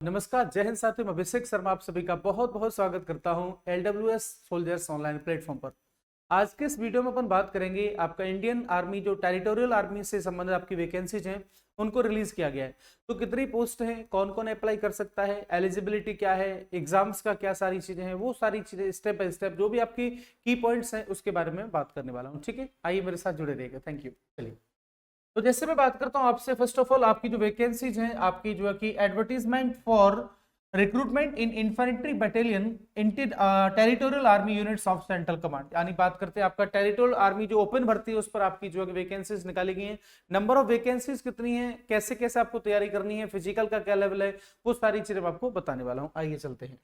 नमस्कार, जय हिंद साथियों। मैं अभिषेक शर्मा आप सभी का बहुत बहुत स्वागत करता हूं LWS सोल्जर्स ऑनलाइन प्लेटफॉर्म पर। आज के इस वीडियो में अपन बात करेंगे आपका इंडियन आर्मी जो टेरिटोरियल आर्मी से संबंधित आपकी वैकेंसीज हैं उनको रिलीज किया गया है। तो कितनी पोस्ट हैं, कौन कौन अप्लाई कर सकता है, एलिजिबिलिटी क्या है, एग्जाम्स का क्या सारी चीजें हैं, वो सारी चीजें स्टेप बाय स्टेप जो भी आपकी की पॉइंट्स हैं उसके बारे में बात करने वाला हूँ। ठीक है, आइए मेरे साथ जुड़े रहिएगा। Thank you. चलिए, तो जैसे मैं बात करता हूं आपसे, फर्स्ट ऑफ ऑल आपकी जो वैकेंसीज हैं, आपकी जो है कि advertisement for recruitment in infantry battalion in territorial army units of central command, यानी बात करते हैं आपका टेरिटोरियल आर्मी जो ओपन भर्ती है उस पर आपकी जो है वैकेंसीज निकाली गई हैं। नंबर ऑफ वैकेंसीज कितनी है, कैसे कैसे आपको तैयारी करनी है, फिजिकल का क्या लेवल है, वो सारी चीजें मैं आपको बताने वाला हूँ। आइए चलते हैं।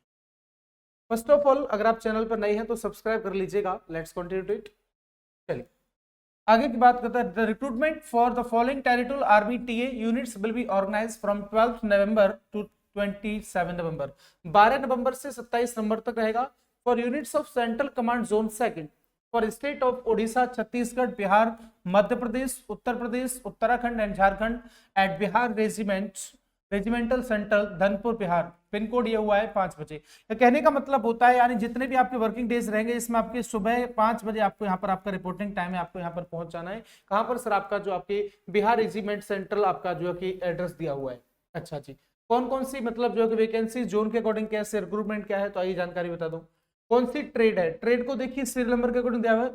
फर्स्ट ऑफ ऑल अगर आप चैनल पर नए हैं तो सब्सक्राइब कर लीजिएगा। Let's continue to it. चलिए आगे की बात करते हैं। The recruitment for the following territorial army TA units will be organised from 12 November to 27 November. 12 नवंबर से 27 नवंबर तक रहेगा। For units of central command zone second for state of Odisha, Chhattisgarh, Bihar, Madhya Pradesh, Uttar Pradesh, Uttarakhand and Jharkhand at Bihar regimental centre Danapur Bihar. Pin code ये हुआ है 5 बजे। कहने का मतलब होता है यानी जितने भी आपके वर्किंग डेज रहेंगे इसमें आपके सुबह 5 बजे आपको यहाँ पर आपका रिपोर्टिंग टाइम है, आपको यहाँ पर पहुंच जाना है। कहाँ पर सर? आपका जो आपके बिहार रेजिमेंट सेंट्रल आपका जो है कि एड्रेस दिया हुआ है। अच्छा जी, कौन कौन सी मतलब जो है कि वैकेंसी जोन के अकॉर्डिंग कैसे रिक्रूटमेंट क्या है, तो आइए जानकारी बता दो। कौन सी ट्रेड है? ट्रेड को देखिए सीरियल नंबर के अकॉर्डिंग दिया हुआ है।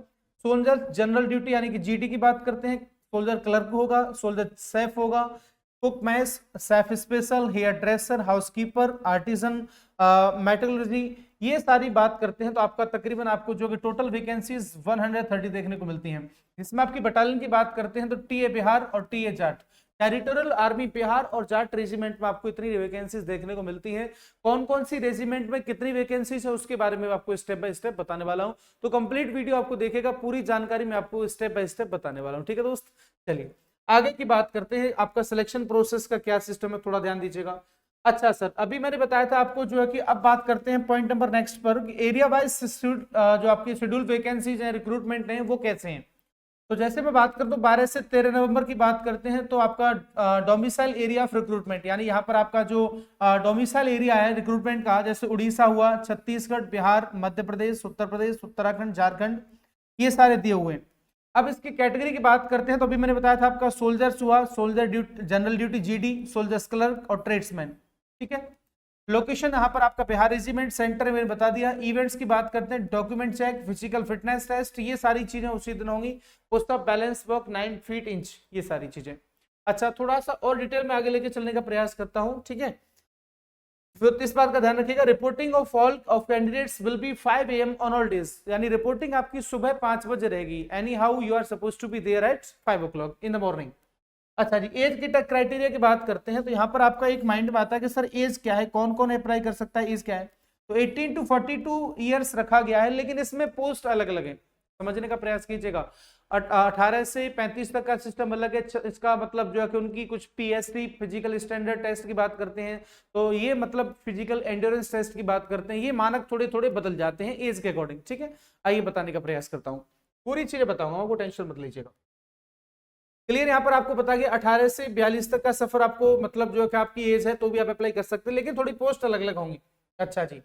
सोल्जर जनरल ड्यूटी यानी कि जीडी की बात करते हैं, सोल्जर क्लर्क होगा, सोल्जर सेफ होगा, cook mess, chef special, hair dresser, housekeeper, artisan, metallurgy, ये सारी बात करते हैं। तो आपका तकरीबन आपको जो कि टोटल वैकेंसीज 130 देखने को मिलती हैं। इसमें आपकी बटालियन की बात करते हैं तो टीए बिहार और TA Jat, territorial army Bihar और जाट रेजिमेंट में आपको इतनी वैकेंसीज देखने को मिलती हैं। कौन कौन सी रेजिमेंट में कितनी वैकेंसीज है उसके बारे में आपको स्टेप बाय स्टेप बताने वाला हूं। तो कंप्लीट वीडियो आपको देखेगा, पूरी जानकारी मैं आपको स्टेप बाय स्टेप बताने वाला हूं। ठीक है दोस्त, चलिए आगे की बात करते हैं। आपका सिलेक्शन प्रोसेस का क्या सिस्टम है, थोड़ा ध्यान दीजिएगा। अच्छा सर, अभी मैंने बताया था आपको जो है कि अब बात करते हैं पॉइंट नंबर नेक्स्ट पर, एरिया वाइज जो आपकी शेड्यूल वैकेंसीज हैं, रिक्रूटमेंट हैं, वो कैसे हैं। तो जैसे मैं बात करता हूँ 12 से 13 नवंबर की बात करते हैं तो आपका डोमिसाइल एरिया ऑफ रिक्रूटमेंट, यानी यहाँ पर आपका जो डोमिसाइल एरिया है रिक्रूटमेंट का, जैसे उड़ीसा हुआ, छत्तीसगढ़, बिहार, मध्य प्रदेश, उत्तर प्रदेश, उत्तराखंड, झारखंड, ये सारे दिए हुए हैं। अब इसकी कैटेगरी की बात करते हैं तो अभी मैंने बताया था आपका सोल्जर्स हुआ, soldier duty, general duty GD, soldiers clerk और ट्रेड्समैन। ठीक है, लोकेशन यहाँ पर आपका बिहार रेजिमेंट सेंटर मैंने बता दिया। इवेंट्स की बात करते हैं, document check, physical fitness test, ये सारी चीजें उसी दिन होंगी। Post of balance work 9 feet inch, ये सारी चीजें। अच्छा, थोड़ा सा और डिटेल में आगे लेके चलने का प्रयास करता हूँ। ठीक है, फिर इस बात का ध्यान रखिएगा, reporting of all of candidates will be 5 AM on all days, यानी रिपोर्टिंग आपकी सुबह 5 बजे रहेगी। Anyhow you are suppose to be there at 5 o'clock in the morning. अच्छा जी, एज की क्राइटेरिया की बात करते हैं तो यहाँ पर आपका एक माइंड में आता है कि सर एज क्या है, कौन कौन अप्लाई कर सकता है, एज क्या है। तो 18 to 42 ईयर्स रखा गया है, लेकिन इसमें पोस्ट अलग अलग है, समझने का प्रयास कीजिएगा। 18 से 35 तक का सिस्टम अलग है। इसका मतलब जो है कि उनकी कुछ पीएसटी फिजिकल स्टैंडर्ड टेस्ट की बात करते हैं, तो ये मतलब फिजिकल एंड्योरेंस टेस्ट की बात करते हैं। ये मानक थोड़े थोड़े बदल जाते हैं एज के अकॉर्डिंग। ठीक है, आइए बताने का प्रयास करता हूँ, पूरी चीजें बताऊंगा, आपको टेंशन मत लीजिएगा। क्लियर, यहाँ पर आपको बता गया 18 से 42 तक का सफर आपको मतलब जो है कि आपकी एज है तो भी आप अप्लाई कर सकते हैं, लेकिन थोड़ी पोस्ट अलग अलग होंगी। अच्छा जी,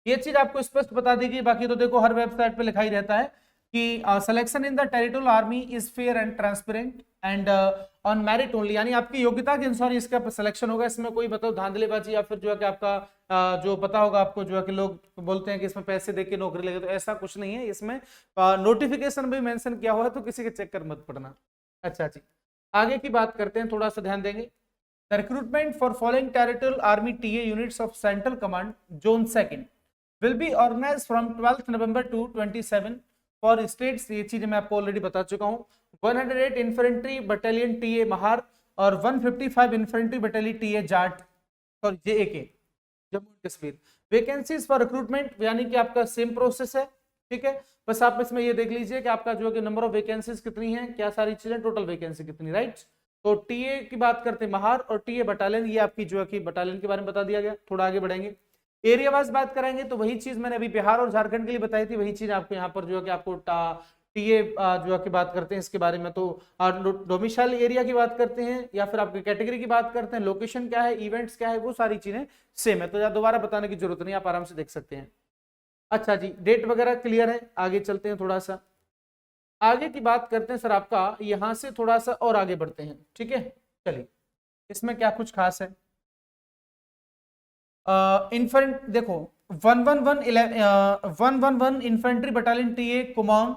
ये चीज आपको स्पष्ट बता देगी। बाकी तो देखो हर वेबसाइट पे लिखा ही रहता है कि selection in the territorial army is fair and transparent and on merit only, यानी आपकी योग्यता के अनुसार इसका सिलेक्शन होगा। इसमें कोई मतलब धांधलेबाजी या फिर जो है कि आपका जो पता होगा आपको जो है कि लोग बोलते हैं कि इसमें पैसे देके नौकरी लगे, तो ऐसा कुछ नहीं है। इसमें नोटिफिकेशन भी मेंशन किया हुआ है, तो किसी के चक्कर मत पड़ना। अच्छा जी, आगे की बात करते हैं, थोड़ा सा ध्यान देंगे। The recruitment for following territorial army TA units of central command zone second will be organised from 12 November to 27 for states, ये चीज मैं आपको ऑलरेडी बता चुका हूँ। 108 इन्फेंट्री बटालियन टीए महार और 155 infantry battalion TA Jat, sorry JAK, Jammu Kashmir. Vacancies for recruitment यानी कि आपका सेम प्रोसेस है। ठीक है, बस आप इसमें ये देख लीजिए कि आपका जो है कि नंबर ऑफ वैकेंसीज कितनी है, क्या सारी चीजें, टोटल वैकेंसी कितनी, राइट। तो टीए की बात करते हैं महार और टीए बटालियन, ये आपकी जो है कि बटालियन के बारे में बता दिया गया। थोड़ा आगे बढ़ेंगे, एरिया वाइज बात करेंगे तो वही चीज मैंने अभी बिहार और झारखंड के लिए बताई थी, वही चीज आपको यहाँ पर जो है कि आपको टीए जो की बात करते हैं इसके बारे में, तो डोमिसाइल एरिया की बात करते हैं या फिर आपकी कैटेगरी की बात करते हैं, लोकेशन क्या है, इवेंट्स क्या है, वो सारी चीजें सेम है, तो दोबारा बताने की जरूरत नहीं, आप आराम से देख सकते हैं। अच्छा जी, डेट वगैरह क्लियर है। आगे चलते हैं, थोड़ा सा आगे की बात करते हैं सर, आपका यहां से थोड़ा सा और आगे बढ़ते हैं, ठीक है। चलिए, इसमें क्या कुछ खास है। इन्फेंट देखो, 111 infantry battalion TA Kumaon,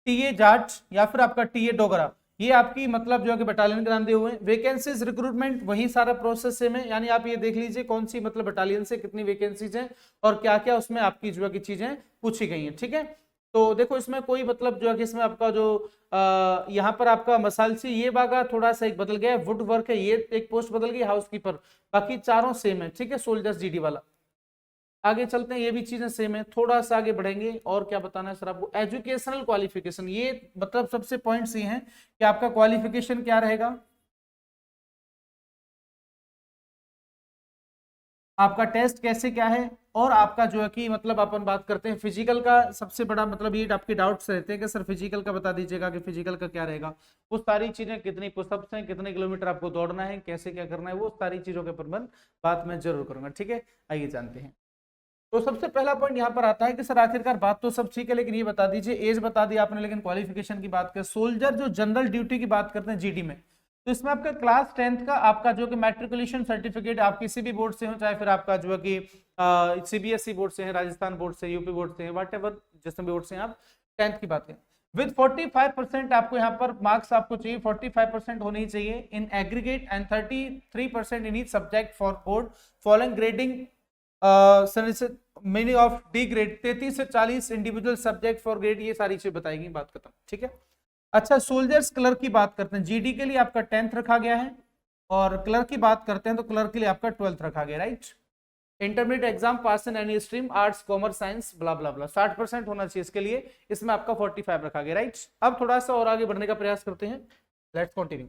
TA Jat या फिर आपका टीए डोगरा, ये आपकी मतलब जो है कि बटालियन के नाम दिए हुए हैं। वैकेंसीज रिक्रूटमेंट वही सारा प्रोसेस सेम है, यानी आप ये देख लीजिए कौन सी मतलब बटालियन से कितनी वैकेंसीज हैं और क्या क्या उसमें आपकी जो है कि चीजें पूछी गई हैं, ठीक है। तो देखो इसमें कोई मतलब जो है कि इसमें आपका जो यहाँ पर आपका मसालसी ये बागा थोड़ा सा एक बदल गया है, वुड वर्क है ये एक पोस्ट बदल गई, हाउसकीपर, बाकी चारों सेम है, ठीक है। सोल्जर्स जीडी वाला। आगे चलते हैं, ये भी चीजें सेम है, थोड़ा सा आगे बढ़ेंगे। और क्या बताना है सर आपको, एजुकेशनल क्वालिफिकेशन, ये मतलब सबसे पॉइंट्स ये हैं कि आपका क्वालिफिकेशन क्या रहेगा, आपका टेस्ट कैसे क्या है, और आपका जो है कि मतलब अपन बात करते हैं फिजिकल का। सबसे बड़ा मतलब ये आपके डाउट्स रहते हैं कि सर फिजिकल का बता दीजिएगा कि फिजिकल का क्या रहेगा। वो सारी चीजें, कितनी पुशअप्स हैं, कितने किलोमीटर आपको दौड़ना है, कैसे क्या करना है, वो सारी चीजों के ऊपर बात मैं जरूर करूंगा, ठीक है। आइए जानते हैं। तो सबसे पहला पॉइंट यहाँ पर आता है कि सर आखिरकार बात तो सब ठीक है, लेकिन ये बता दीजिए, एज बता दी आपने, लेकिन क्वालिफिकेशन की बात करें, सोल्जर जो जनरल ड्यूटी की बात करते हैं जीडी में, तो इसमें आपका क्लास 10th का आपका जो कि मैट्रिकुलेशन सर्टिफिकेट, आप किसी भी बोर्ड से हो, चाहे फिर आपका जो है कि सीबीएसई बोर्ड से है, राजस्थान बोर्ड से, यूपी बोर्ड से है, वट एवर जिस भी बोर्ड से आप 10th की बात करें, विद 45% आपको यहाँ पर मार्क्स आपको चाहिए, 45% होनी चाहिए in aggregate and 33% in each subject for board following grading meaning of D grade, 33 से 40 इंडिविजुअल सब्जेक्ट फॉर ग्रेड, ये सारी चीज बताएगी, बात खत्म, ठीक है। अच्छा, सोल्जर्स क्लर्क की बात करते हैं, जीडी के लिए आपका 10th रखा गया है, और क्लर्क की बात करते हैं तो क्लर्क के लिए आपका 12th रखा गया, right. Intermediate exam pass in any stream, arts commerce science blah blah blah, 60% होना चाहिए इसके लिए, इसमें आपका 45 रखा गया, राइट। अब थोड़ा सा और आगे बढ़ने का प्रयास करते हैं, लेट्स कंटिन्यू।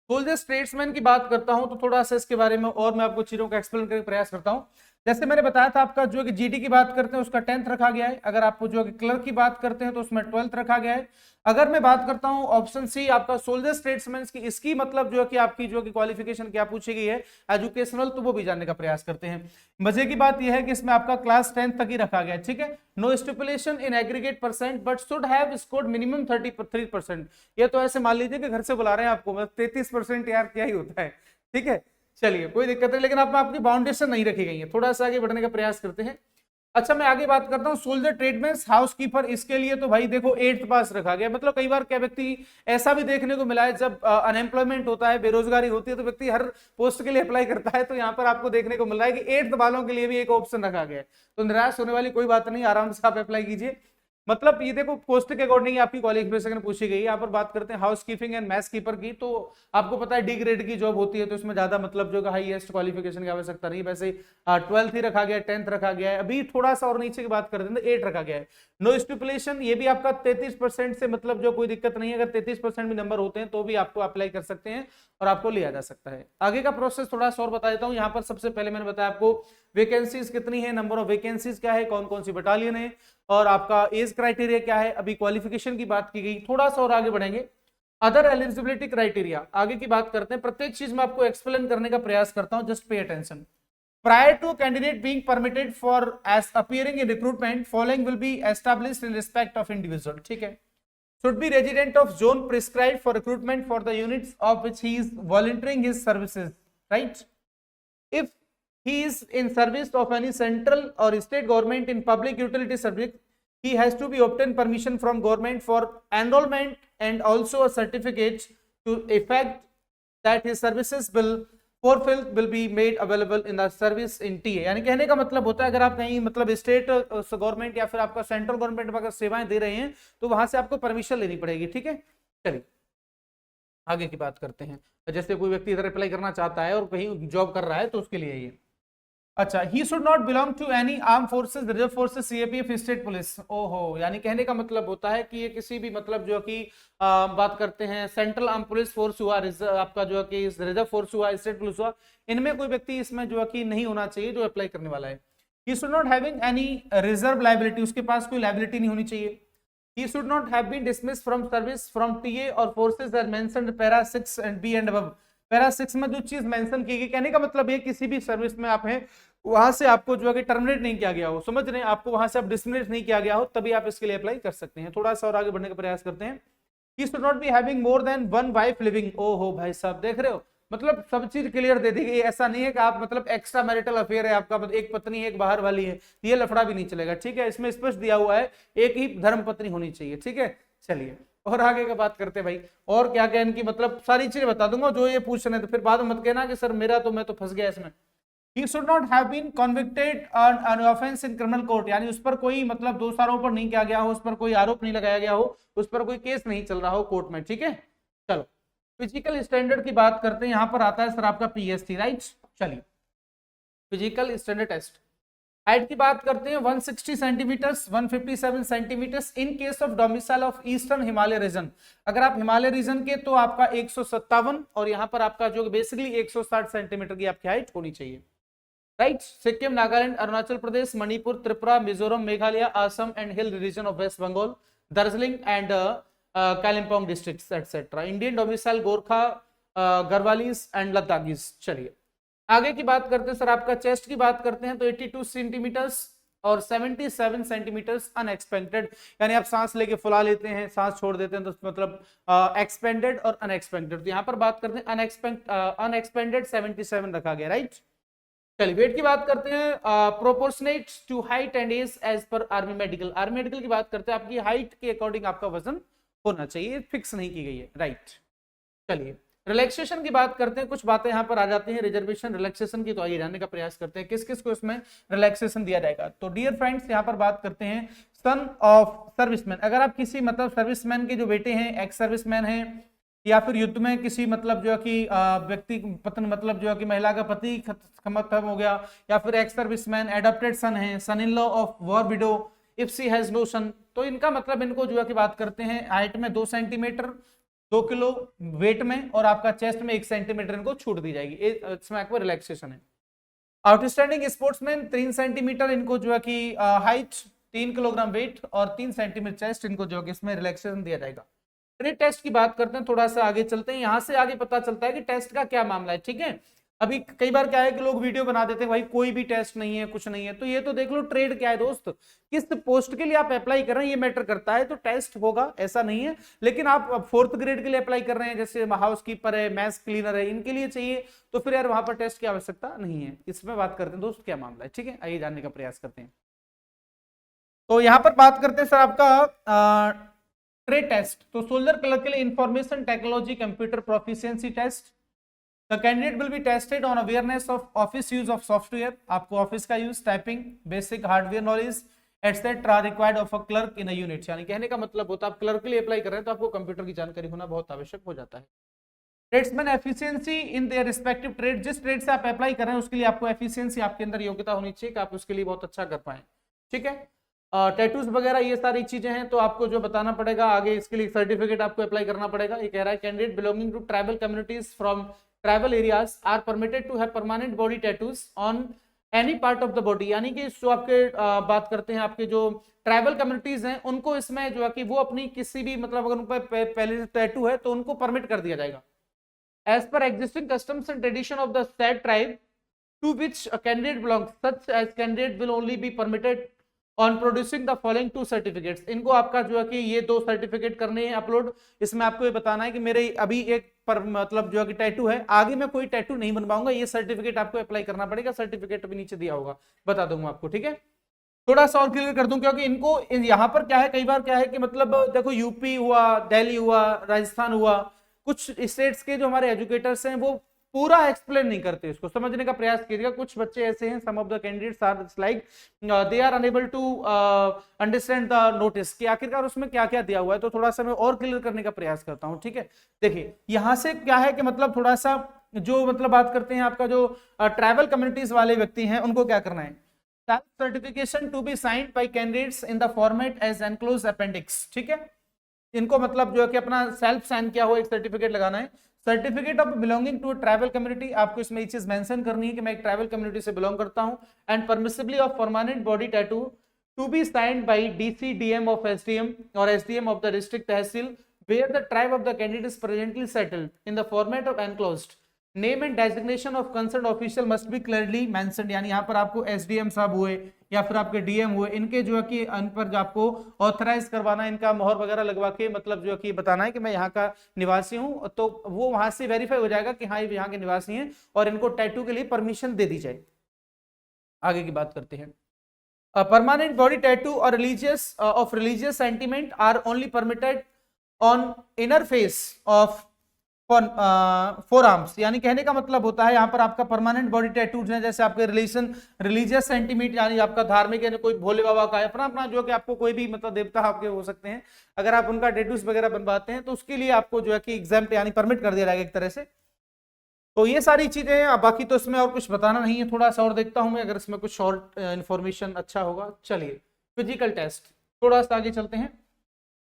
सोल्जर स्टेट्समैन की बात करता हूं तो थोड़ा सा इसके बारे में और मैं आपको चीजों का एक्सप्लेन करने का प्रयास करता हूं। जैसे मैंने बताया था, आपका जो है कि जीडी की बात करते हैं उसका 10th रखा गया है, अगर आपको जो है कि क्लर्क की बात करते हैं तो उसमें 12th रखा गया है। अगर मैं बात करता हूं ऑप्शन सी आपका सोल्जर स्टेट्समैन की, इसकी मतलब जो है कि आपकी जो है कि क्वालिफिकेशन क्या पूछी गई है, एजुकेशनल, तो वो भी जानने का प्रयास करते हैं। मजे की बात यह है कि इसमें आपका क्लास 10th तक ही रखा गया है, ठीक है। No stipulation in aggregate percent but should have scored minimum 33%। ये तो ऐसे मान लीजिए कि घर से बुला रहे हैं आपको, मतलब 33% यार क्या ही होता है, ठीक है। चलिए कोई दिक्कत नहीं, लेकिन आप आपकी बाउंडेशन नहीं रखी गई है, थोड़ा सा आगे बढ़ने का प्रयास करते हैं। अच्छा, मैं आगे बात करता हूं सोल्जर ट्रेडमैन हाउसकीपर, इसके लिए तो भाई देखो 8th पास रखा गया। मतलब कई बार क्या व्यक्ति ऐसा भी देखने को मिला है, जब अनएम्प्लॉयमेंट होता है, बेरोजगारी होती है, तो व्यक्ति हर पोस्ट के लिए अप्लाई करता है, तो यहाँ पर आपको देखने को मिल रहा है कि 8th वालों के लिए भी एक ऑप्शन रखा गया है। तो निराश होने वाली कोई बात नहीं, आराम से आप अप्लाई कीजिए। मतलब ये देखो पोस्ट के अकॉर्डिंग आपकी क्वालिफिकेशन पूछी गई है। यहाँ पर बात करते हैं house keeping and mess keeper की, तो आपको पता है डी ग्रेड की जॉब होती है, तो इसमें ज्यादा मतलब जो हाईएस्ट क्वालिफिकेशन की आवश्यकता नहीं, वैसे 12th ही रखा गया है, 10th रखा गया है। अभी थोड़ा सा और नीचे की बात करते हैं तो 8 रखा गया है। नो स्टिपुलेशन, ये भी आपका 33% से मतलब जो कोई दिक्कत नहीं है, अगर 33% भी नंबर होते हैं तो भी आपको अप्लाई कर सकते हैं और आपको लिया जा सकता है। आगे का प्रोसेस थोड़ा सा और बता देता हूं। यहाँ पर सबसे पहले मैंने बताया आपको वैकेंसीज कितनी है, नंबर ऑफ वैकेंसीज क्या है, कौन कौन सी बटालियन है, और आपका एज क्राइटेरिया क्या है। अभी क्वालिफिकेशन की बात की गई, थोड़ा सा और आगे बढ़ेंगे। अदर एलिजिबिलिटी क्राइटेरिया, आगे की बात करते हैं। प्रत्येक चीज में आपको एक्सप्लेन करने का प्रयास करता हूं, just pay attention. Prior to candidate being permitted for as appearing in recruitment, following will be established in respect of individual, ठीक है। Should be resident of zone prescribed for recruitment for the units of which he is volunteering his services, right? If he is in service of any central or state government in public utility service, he has to be obtained permission from government for enrollment and also a certificate to effect that his services will will be made available in the service in TA। यानी कहने का मतलब होता है, अगर आप कहीं मतलब स्टेट गवर्नमेंट या फिर आपका सेंट्रल गवर्नमेंट में अगर सेवाएं दे रहे हैं तो वहां से आपको परमिशन लेनी पड़ेगी, ठीक है। चलिए आगे की बात करते हैं। जैसे कोई व्यक्ति इधर अप्लाई करना चाहता है और कहीं जॉब कर रहा है तो उसके लिए ये अच्छा, he should not belong to any arm forces, reserve forces, CAPF, state police. ओहो, यानी कहने का मतलब होता है कि ये किसी भी मतलब जो कि बात करते हैं सेंट्रल आर्म पुलिस फोर्स हुआ, आपका जो है कि रिजर्व फोर्स हुआ, स्टेट पुलिस हुआ, इनमें कोई व्यक्ति इसमें जो है कि नहीं होना चाहिए जो अप्लाई करने वाला है। ही should not having any reserve liability, उसके पास कोई लाइबिलिटी नहीं होनी चाहिए। He should not have been dismissed from service from TA or forces as mentioned para 6 and B and above. Para 6 में जो चीज मेंशन की गई, कहने का मतलब ये किसी भी सर्विस में आप हैं वहां से आपको जो है कि टर्मिनेट नहीं किया गया हो, समझ रहे हैं, आपको वहां से आप डिसमिस नहीं किया गया हो, तभी आप इसके लिए अप्लाई कर सकते हैं। थोड़ा सा और आगे बढ़ने का प्रयास करते हैं। He should not be having more than one wife living. ओहो भाई साहब, देख रहे हो, मतलब सब चीज क्लियर दे दी गई। ऐसा नहीं है कि आप मतलब एक्स्ट्रा मैरिटल अफेयर है आपका, मतलब एक पत्नी है एक बाहर वाली है, ये लफड़ा भी नहीं चलेगा, ठीक है। इसमें स्पष्ट दिया हुआ है एक ही धर्म पत्नी होनी चाहिए, ठीक है। चलिए और आगे का बात करते हैं भाई, और क्या क्या इनकी मतलब सारी चीजें बता दूंगा जो ये पूछ रहे हैं, तो फिर बाद में मत कहना कि सर मेरा तो मैं तो फंस गया इसमें। He should not have been convicted on an offense in criminal court, यानी उस पर कोई मतलब दोषारोपण नहीं किया गया हो, उस पर कोई आरोप नहीं लगाया गया हो, उस पर कोई केस नहीं चल रहा हो कोर्ट में, ठीक है। चलो फिजिकल स्टैंडर्ड की बात करते हैं, यहां पर आता है सर आपका पीएसटी, राइट। चलिए फिजिकल स्टैंडर्ड टेस्ट, हाइट की बात करते हैं 160 centimetres 157 centimetres in case of domicile of eastern Himalaya region. अगर आप हिमालय रीजन के तो आपका 157 और यहाँ पर आपका जो बेसिकली 160 सेंटीमीटर की आपकी हाइट होनी चाहिए, right. Sikkim, Nagaland, Arunachal Pradesh, Manipur, Tripura, Mizoram, Meghalaya, Assam and hill region of West Bengal, Darjeeling and Kalimpong districts etcetera. Indian domicile Gorkha, Garhwalis and Ladakhis. चलिए आगे की बात करते हैं सर, आपका चेस्ट की बात करते हैं तो 82 सेंटीमीटर्स और 77 सेंटीमीटर्स अनएक्सपेक्टेड, यानी आप सांस लेके फुला लेते हैं, सांस छोड़ देते हैं, तो मतलब एक्सपेंडेड और अनएक्सपेक्टेड। तो यहाँ पर बात करते हैं अनएक्सपेंडेड 77 रखा गया, राइट। चलिए वेट की बात करते हैं, proportionate to height and age as per army medical. Army medical की बात करते हैं, आपकी हाइट के अकॉर्डिंग आपका वजन होना चाहिए, फिक्स नहीं की गई है, राइट। चलिए रिलैक्सेशन की बात करते हैं, कुछ बातें यहां पर आ जाती हैं रिजर्वेशन रिलैक्सेशन की, तो आइए जानने का प्रयास करते हैं किस किस को इसमें रिलैक्सेशन दिया जाएगा। तो डियर फ्रेंड्स यहां पर बात करते हैं सन ऑफ सर्विसमैन। अगर आप किसी मतलब सर्विसमैन के जो बेटे हैं, एक्स सर्विसमैन हैं, या फिर युद्ध में किसी मतलब जो है कि व्यक्ति पत्न मतलब जो है कि महिला का पति खत्म हो गया, या फिर एक्स सर्विसमैन एडॉप्टेड सन है, son in law of war widow if she has no son, तो इनका मतलब इनको जो है कि बात करते हैं हाइट में 2 सेंटीमीटर 2 किलो वेट में, और आपका चेस्ट में 1 सेंटीमीटर इनको छूट दी जाएगी, इसमें आपको रिलैक्सेशन है। आउटस्टैंडिंग स्पोर्ट्समैन 3 सेंटीमीटर इनको जो है कि हाइट 3 किलोग्राम वेट और 3 सेंटीमीटर चेस्ट, इनको जो है कि इसमें रिलैक्सेशन दिया जाएगा। ट्रेड टेस्ट की बात करते हैं, थोड़ा सा आगे चलते हैं, यहां से आगे पता चलता है कि टेस्ट का क्या मामला है, ठीक है। अभी कई बार क्या है कि लोग वीडियो बना देते हैं भाई कोई भी टेस्ट नहीं है, कुछ नहीं है, तो ये तो देख लो ट्रेड क्या है दोस्त, किस पोस्ट के लिए आप अप्लाई कर रहे हैं ये मैटर करता है। तो टेस्ट होगा ऐसा नहीं है, लेकिन आप 4th ग्रेड के लिए अप्लाई कर रहे हैं, जैसे हाउस कीपर है, मैस क्लीनर है, इनके लिए चाहिए, तो फिर यार वहां पर टेस्ट की आवश्यकता नहीं है। इसमें बात करते हैं दोस्त क्या मामला है, ठीक है, आइए जानने का प्रयास करते हैं। तो यहां पर बात करते हैं सर आपका ट्रेड टेस्ट, तो सोल्जर क्लर्क के लिए information technology computer proficiency test. The candidate will be tested on awareness of office use of software, आपको ऑफिस का use, typing, basic hardware knowledge etcetera required of a clerk in a unit. यानी कहने का मतलब होता है आप clerk के लिए अप्लाई कर रहे हैं तो आपको कंप्यूटर की जानकारी होना बहुत आवश्यक हो जाता है। Tradesman efficiency in their respective trade, जिस ट्रेड से आप अप्लाई कर रहे हैं उसके लिए आपको एफिशिएंसी, आपके अंदर योग्यता होनी चाहिए कि आप उसके लिए बहुत अच्छा कर पाए, ठीक है। टैटूज वगैरह ये सारी चीजें हैं, तो आपको जो बताना पड़ेगा आगे, इसके लिए सर्टिफिकेट आपको अप्लाई करना पड़ेगा। ये कह रहा है candidate belonging to tribal communities from tribal areas are permitted to have permanent body tattoos on any part of the body, यानी कि जो आपके बात करते हैं आपके जो ट्राइबल कम्युनिटीज हैं उनको इसमें जो है कि वो अपनी किसी भी मतलब अगर उन पर पहले से टैटू है तो उनको परमिट कर दिया जाएगा। As per existing customs and tradition of the said tribe to which a candidate belongs, such as candidate will only be permitted on producing the following 2 certificates. इनको आपका जो है कि ये 2 सर्टिफिकेट करने हैं अपलोड। इसमें आपको ये बताना है कि मेरे अभी एक पर मतलब जो है कि टैटू है, आगे मैं कोई टैटू नहीं बनवाऊंगा, ये सर्टिफिकेट आपको अप्लाई करना पड़ेगा। सर्टिफिकेट भी नीचे दिया होगा, बता दूंगा आपको, ठीक है। थोड़ा सा और क्लियर कर दूं, क्योंकि इनको यहाँ पर क्या है, कई बार क्या है कि मतलब देखो यूपी हुआ, दिल्ली हुआ, राजस्थान हुआ, कुछ स्टेट्स के जो हमारे एजुकेटर्स हैं वो पूरा एक्सप्लेन नहीं करते, इसको समझने का प्रयास कीजिएगा। कुछ बच्चे ऐसे हैं, some of the candidates are like they are unable to understand the notice कि आखिरकार उसमें क्या क्या दिया हुआ है। तो थोड़ा सा मैं और क्लियर करने का प्रयास करता हूं, ठीक है। देखिए यहां से क्या है कि मतलब थोड़ा सा जो मतलब बात करते हैं आपका जो ट्राइबल कम्युनिटीज वाले व्यक्ति हैं उनको क्या करना है, self certification to be signed by candidates in the format as enclose appendix, ठीक है। इनको मतलब जो है कि अपना सेल्फ साइन किया हुआ एक सर्टिफिकेट लगाना है। Certificate of belonging to tribal community, आपको इसमें ये चीज मेंशन करनी है कि मैं एक ट्राइबल कम्युनिटी से बिलोंग करता हूं। And permissibly of permanent body tattoo to be signed by DC, DM of SDM or SDM of the district tehsil where the tribe of the candidate is presently settled in the format of enclosed. Name and designation of concerned official must be clearly mentioned. यानी यहाँ पर आपको SDM साहब हुए या फिर आपके DM हुए, इनके जो है कि इन पर जो आपको ऑथराइज करवाना, इनका मोहर वगैरह लगवा के मतलब जो है कि बताना है कि मैं यहाँ का निवासी हूँ, तो वो वहां से वेरीफाई हो जाएगा कि हाँ ये यहाँ के निवासी हैं और इनको टैटू के लिए परमिशन दे दी जाए। आगे की बात करते हैं। परमानेंट बॉडी टैटू और religious sentiment are only permitted on inner face of forearms। यानी कहने का मतलब होता है यहाँ पर आपका परमानेंट बॉडी टैटूज हैं, जैसे आपके रिलीजियस सेंटिमेंट यानी आपका धार्मिक, यानी कोई भोले बाबा का अपना अपना जो कि आपको कोई भी मतलब देवता आपके हो सकते हैं, अगर आप उनका टैटूज वगैरह बनवाते हैं तो उसके लिए आपको जो है कि एग्जाम्प्ट यानी परमिट कर दिया जाएगा एक तरह से। तो ये सारी चीजें हैं, बाकी तो इसमें और कुछ बताना नहीं है। थोड़ा सा और देखता हूं मैं अगर इसमें कुछ शॉर्ट इंफॉर्मेशन अच्छा होगा। चलिए फिजिकल टेस्ट, थोड़ा सा आगे चलते हैं।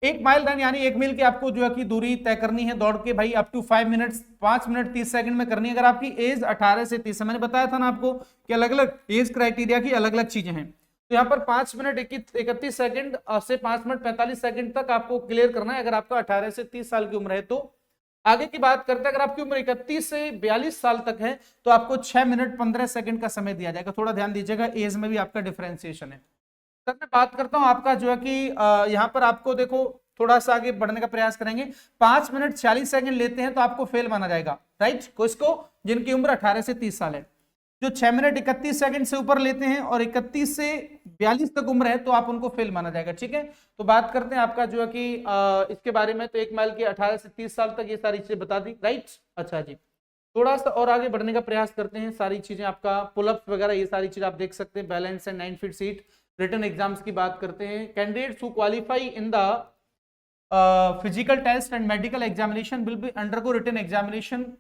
1 माइल रन यानी 1 मील की आपको जो है कि दूरी तय करनी है दौड़ के भाई, up to 5 minutes 5 minute 30 second में करनी है। अगर आपकी एज 18 से 30 है, मैंने बताया था ना आपको कि अलग अलग एज क्राइटेरिया की अलग अलग चीजें हैं। तो यहाँ पर 5 मिनट 31 सेकंड से 5 मिनट 45 सेकंड तक आपको क्लियर करना है अगर आपका 18 से 30 साल की उम्र है। तो आगे की बात करते हैं, अगर आपकी उम्र 31 से 42 साल तक है तो आपको 6 मिनट 15 सेकंड का समय दिया जाएगा। थोड़ा ध्यान दीजिएगा, एज में भी आपका डिफरेंशिएशन है। तब मैं बात करता हूं आपका जो है कि यहाँ पर आपको देखो थोड़ा सा आगे बढ़ने का प्रयास करेंगे। 5 मिनट 46 सेकंड लेते हैं तो आपको फेल माना जाएगा, राइट। किसको? जिनकी उम्र 18 से 30 साल है। जो 6 मिनट 31 सेकंड से ऊपर लेते हैं और 31 से 42 तक उम्र है तो आप उनको फेल माना जाएगा, ठीक है। तो बात करते हैं आपका जो है कि इसके बारे में। तो 1 माइल की 18 से 30 साल तक ये सारी चीजें बता दी, राइट। अच्छा जी, थोड़ा सा और आगे बढ़ने का प्रयास करते हैं। सारी चीजें आपका पुलअप्स वगैरह ये सारी चीज आप देख सकते हैं। Balance and 9 feet seat. Written exams की बात करते हैं। Candidates who qualify in the physical test and medical examination will be undergo written examination.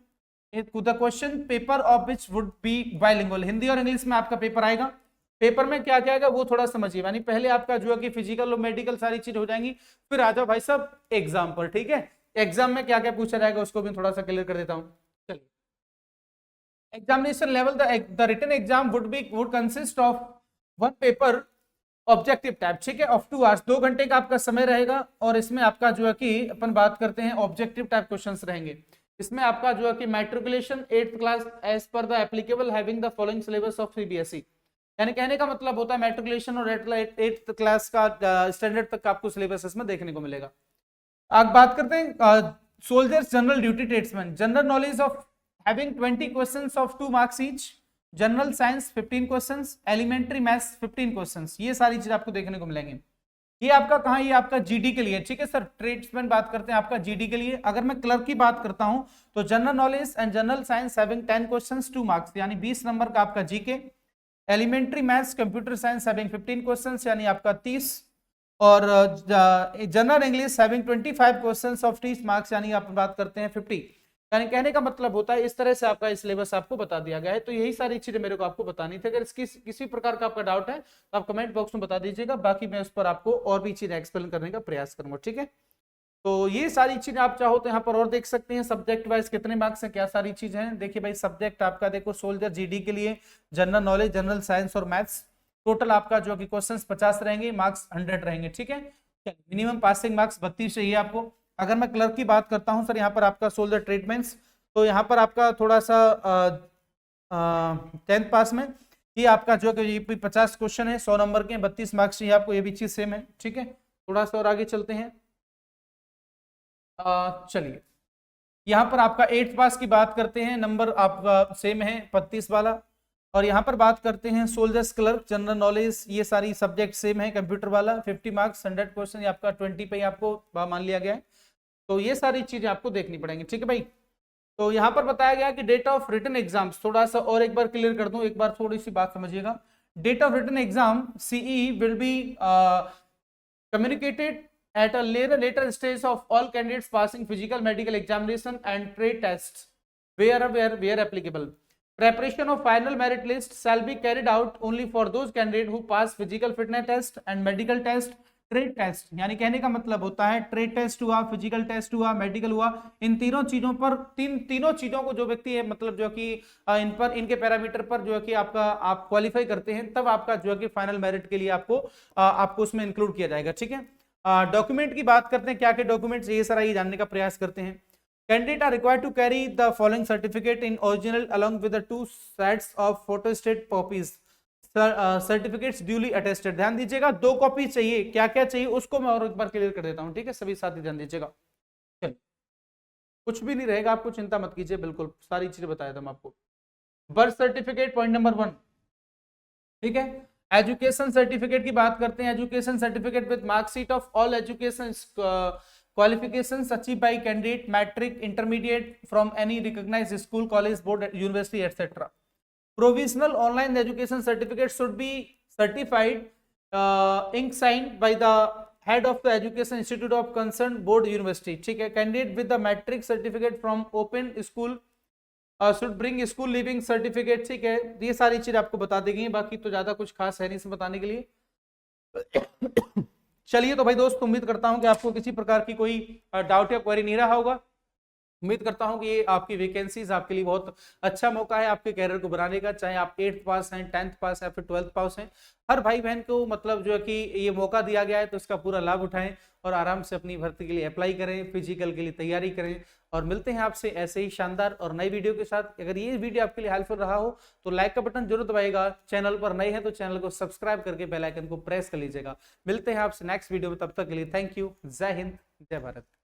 The question paper of which would be bilingual। Hindi और इंग्लिश में आपका पेपर आएगा। Paper में क्या क्या आएगा वो थोड़ा समझिए, यानी पहले आपका जो है कि फिजिकल और मेडिकल सारी चीज हो जाएंगी, फिर आ जाओ भाई साहब एग्जाम पर, ठीक है। एग्जाम में क्या क्या पूछा जाएगा उसको भी थोड़ा सा क्लियर कर देता हूं। चलिए, examination level, the written exam would consist of 1 paper objective type, ठीक है, ऑफ 2 आवर्स। 2 घंटे का आपका समय रहेगा और इसमें आपका जो है कि अपन बात करते हैं ऑब्जेक्टिव टाइप क्वेश्चंस रहेंगे। इसमें आपका जो है कि matriculation 8th class as per the applicable having the following syllabus of CBSE. यानी कहने का मतलब होता है मैट्रिकुलेशन और 8th क्लास का स्टैंडर्ड तक आपको सिलेबस इसमें देखने को मिलेगा। अब बात करते हैं soldiers general duty tradesman. General knowledge of having 20 questions of 2 marks each. General science 15 questions. Elementary maths 15 questions. ये सारी चीज आपको देखने को मिलेंगे। ये आपका कहाँ, ये आपका जीडी के लिए, ठीक है सर। ट्रेड्समैन बात करते हैं आपका जीडी के लिए। अगर मैं क्लर्क की बात करता हूं तो general knowledge and general science having 10 questions 2 marks यानी 20 नंबर का आपका GK. Elementary maths computer science having 15 questions यानी आपका 30। और general English having 25 questions of 30 marks यानी आप बात करते हैं 50। यानी कहने का मतलब होता है इस तरह से आपका सिलेबस आपको बता दिया गया है। तो यही सारी चीजें मेरे को आपको बतानी थी। अगर इसकी किसी प्रकार का आपका डाउट है तो आप कमेंट बॉक्स में बता दीजिएगा, बाकी मैं उस पर आपको और भी चीजें एक्सप्लेन करने का प्रयास करूंगा, ठीक है। तो ये सारी चीजें आप चाहो तो यहाँ पर और देख सकते हैं। सब्जेक्ट वाइज कितने मार्क्स हैं, क्या सारी चीजें हैं। देखिए भाई, सब्जेक्ट आपका देखो सोल्जर जीडी के लिए जनरल नॉलेज, जनरल साइंस और मैथ्स। टोटल आपका जो कि क्वेश्चन 50 रहेंगे, मार्क्स 100 रहेंगे, ठीक है। मिनिमम पासिंग मार्क्स 32 चाहिए आपको। अगर मैं क्लर्क की बात करता हूँ सर, यहाँ पर आपका सोल्जर ट्रीटमेंट्स, तो यहाँ पर आपका थोड़ा सा 10th पास में ये आपका जो कि 50 क्वेश्चन है, 100 नंबर के, 32 मार्क्स चाहिए आपको। ये भी चीज सेम है, ठीक है। थोड़ा सा और आगे चलते हैं। चलिए, यहाँ पर आपका 8th पास की बात करते हैं, नंबर आपका सेम है 35 वाला। और यहाँ पर बात करते हैं सोल्जर्स क्लर्क जनरल नॉलेज, ये सारी सब्जेक्ट सेम है। कंप्यूटर वाला 50 मार्क्स 100 क्वेश्चन, ये आपका 20 पे आपको मान लिया गया है। तो ये सारी चीजें आपको देखनी पड़ेंगी, ठीक है भाई। तो यहाँ पर बताया गया कि डेट ऑफ रिटन एग्जाम्स, थोड़ा सा और एक बार क्लियर कर दूं, एक बार थोड़ी सी बात समझिएगा। Date of written exam CE will be communicated at a later stage of all candidates passing physical medical examination and trade tests where applicable. Preparation of final merit list shall be carried out only for those candidates who pass physical fitness test and medical test. Trade test, यानी कहने का मतलब होता है trade test हुआ, physical test हुआ, medical हुआ, इन तीनों चीजों पर तीनों चीजों को जो व्यक्ति है मतलब जो कि इन पर इनके पैरामीटर पर जो है कि आपका आप क्वालिफाई करते हैं, तब आपका जो है कि फाइनल मेरिट के लिए आपको उसमें इंक्लूड किया जाएगा। ठीक है, डॉक्यूमेंट की बात करते हैं, क्या क्या डॉक्यूमेंट्स, ये सारा ये जानने का प्रयास करते हैं। Candidate are required to carry the following certificate in original along with the 2 sets of photostat copies, certificates duly attested. ध्यान दीजिएगा, 2 कॉपी चाहिए, क्या क्या चाहिए उसको मैं और एक बार क्लियर कर देता हूं। ठीक है, सभी साथी ध्यान दीजिएगा, कुछ भी नहीं रहेगा, आपको चिंता मत कीजिए, बिल्कुल सारी चीजें बताया था मैं आपको। बर्थ सर्टिफिकेट पॉइंट नंबर 1, ठीक है। एजुकेशन सर्टिफिकेट की बात करते हैं, education certificate with marksheet of all education qualifications achieved by candidate, matric, intermediate from any recognized school, college, board, university, etc. Provisional online education certificate should be certified, ink signed by the head of the education institute of concerned board university। ठीक है, candidate with the matric certificate from open school should bring school leaving certificate। ठीक है, ये सारी चीज आपको बता दी गई, बाकी तो ज्यादा कुछ खास है नहीं इसमें बताने के लिए। चलिए तो भाई दोस्त, उम्मीद करता हूं कि आपको किसी प्रकार की कोई डाउट या क्वेरी नहीं रहा होगा। उम्मीद करता हूं कि ये आपकी वैकेंसीज आपके लिए बहुत अच्छा मौका है आपके कैरियर को बनाने का, चाहे आप 8th पास हैं, 10th पास है, फिर 12th पास हैं, हर भाई बहन को मतलब जो है कि ये मौका दिया गया है, तो इसका पूरा लाभ उठाएं और आराम से अपनी भर्ती के लिए अप्लाई करें, फिजिकल के लिए तैयारी करें। और मिलते हैं आपसे ऐसे ही शानदार और नई वीडियो के साथ। अगर ये वीडियो आपके लिए हेल्पफुल रहा हो तो लाइक का बटन जरूर दबाइएगा, चैनल पर नए हैं तो चैनल को सब्सक्राइब करके बेल आइकन को प्रेस कर लीजिएगा। मिलते हैं आपसे नेक्स्ट वीडियो में, तब तक के लिए थैंक यू, जय हिंद, जय भारत।